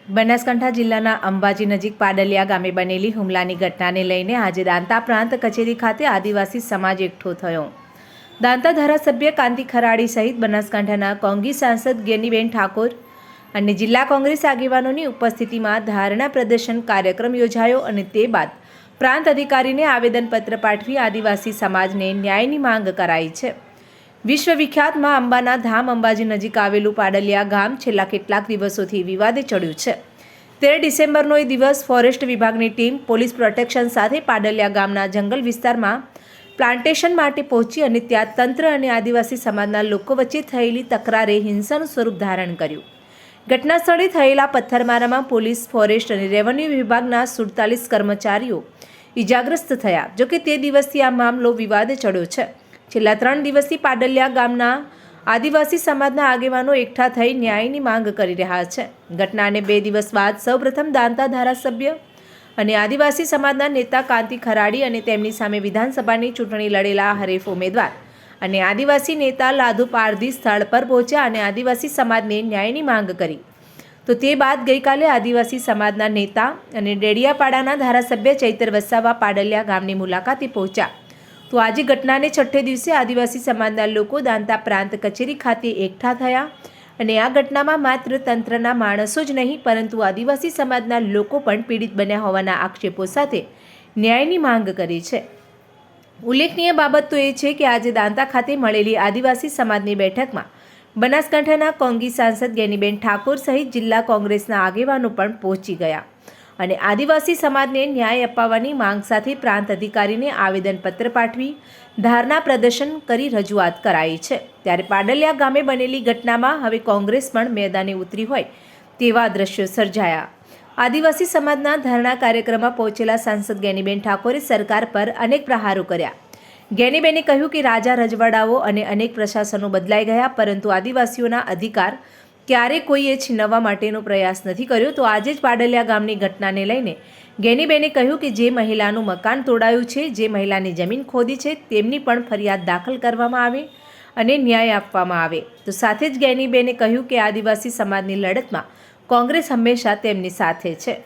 બનાસકાંઠા જિલ્લાના અંબાજી નજીક પાડલિયા ગામે બનેલી હુમલાની ઘટનાને લઈને આજે દાંતા પ્રાંત કચેરી ખાતે આદિવાસી સમાજ એકઠો થયો। દાંતા ધારાસભ્ય કાંતિ ખરાડી સહિત બનાસકાંઠાના કોંગ્રેસ સાંસદ જ્ઞાનીબેન ઠાકોર અને જિલ્લા કોંગ્રેસ આગેવાનોની ઉપસ્થિતિમાં ધારણા પ્રદર્શન કાર્યક્રમ યોજાયો અને તે બાદ પ્રાંત અધિકારીને આવેદનપત્ર પાઠવી આદિવાસી સમાજને ન્યાયની માંગ કરાઈ છે। વિશ્વવિખ્યાત મા અંબાના ધામ અંબાજી નજીક આવેલું પાડલિયા ગામ છેલ્લા કેટલાક દિવસોથી વિવાદે ચડ્યું છે। 13 ડિસેમ્બરનો એ દિવસ ફોરેસ્ટ વિભાગની ટીમ પોલીસ પ્રોટેક્શન સાથે પાડલિયા ગામના જંગલ વિસ્તારમાં પ્લાન્ટેશન માટે પહોંચી અને ત્યાં તંત્ર અને આદિવાસી સમાજના લોકો વચ્ચે થયેલી તકરારે હિંસાનું સ્વરૂપ ધારણ કર્યું। ઘટના સ્થળે થયેલા પથ્થરમારામાં પોલીસ, ફોરેસ્ટ અને રેવન્યુ વિભાગના 47 કર્મચારીઓ ઇજાગ્રસ્ત થયા। જોકે તે દિવસથી આ મામલો વિવાદે ચડ્યો છે। છેલ્લા 3 દિવસથી પાડલિયા ગામના આદિવાસી સમાજના આગેવાનો એકઠા થઈ ન્યાયની માંગ કરી રહ્યા છે। ઘટનાને 2 દિવસ બાદ સૌપ્રથમ દાંતા ધારાસભ્ય અને આદિવાસી સમાજના નેતા કાંતિ ખરાડી અને તેમની સામે વિધાનસભાની ચૂંટણી લડેલા હરીફ ઉમેદવાર અને આદિવાસી નેતા લાધુ પારધી સ્થળ પર પહોંચ્યા અને આદિવાસી સમાજને ન્યાયની માંગ કરી। તો તે બાદ ગઈકાલે આદિવાસી સમાજના નેતા અને ડેડિયાપાડાના ધારાસભ્ય ચૈતર વસાવા પાડલિયા ગામની મુલાકાતે પહોંચ્યા। તો આજે ઘટનાને છઠ્ઠે દિવસે આદિવાસી સમાજના લોકો દાંતા પ્રાંત કચેરી ખાતે એકઠા થયા અને આ ઘટનામાં માત્ર તંત્રના માણસો જ નહીં પરંતુ આદિવાસી સમાજના લોકો પણ પીડિત બન્યા હોવાના આક્ષેપો સાથે ન્યાયની માંગ કરી છે। ઉલ્લેખનીય બાબત તો એ છે કે આજે દાંતા ખાતે મળેલી આદિવાસી સમાજની બેઠકમાં બનાસકાંઠાના કોંગ્રેસ સાંસદ જ્ઞાનીબેન ઠાકોર સહિત જિલ્લા કોંગ્રેસના આગેવાનો પણ પહોંચી ગયા અને આદિવાસી સમાજને ન્યાય અપાવવાની માંગ સાથે પ્રાંત અધિકારીને આવેદનપત્ર પાઠવી ધારણા પ્રદર્શન કરી રજૂઆત કરાઈ છે। ત્યારે પાડલિયા ગામે બનેલી ઘટનામાં હવે કોંગ્રેસ પણ મેદાને ઉતરી હોય તેવા દ્રશ્યો સર્જાયા। આદિવાસી સમાજના ધારણા કાર્યક્રમમાં પહોંચેલા સાંસદ જ્ઞાનીબેન ઠાકોરે સરકાર પર અનેક પ્રહારો કર્યા। જ્ઞાનીબેને કહ્યું કે રાજા રજવાડાઓ અને અનેક પ્રશાસનો બદલાઈ ગયા પરંતુ આદિવાસીઓના અધિકાર ક્યારે કોઈએ છીનવવા માટેનો પ્રયાસ નથી કર્યો। તો આજે જ પાડલિયા ગામની ઘટનાને લઈને જ્ઞાનીબેને કહ્યું કે જે મહિલાનું મકાન તોડાયું છે, જે મહિલાની જમીન ખોદી છે તેમની પણ ફરિયાદ દાખલ કરવામાં આવે અને ન્યાય આપવામાં આવે। તો સાથે જ જ્ઞાનીબેને કહ્યું કે આદિવાસી સમાજની લડતમાં કોંગ્રેસ હંમેશા તેમની સાથે છે।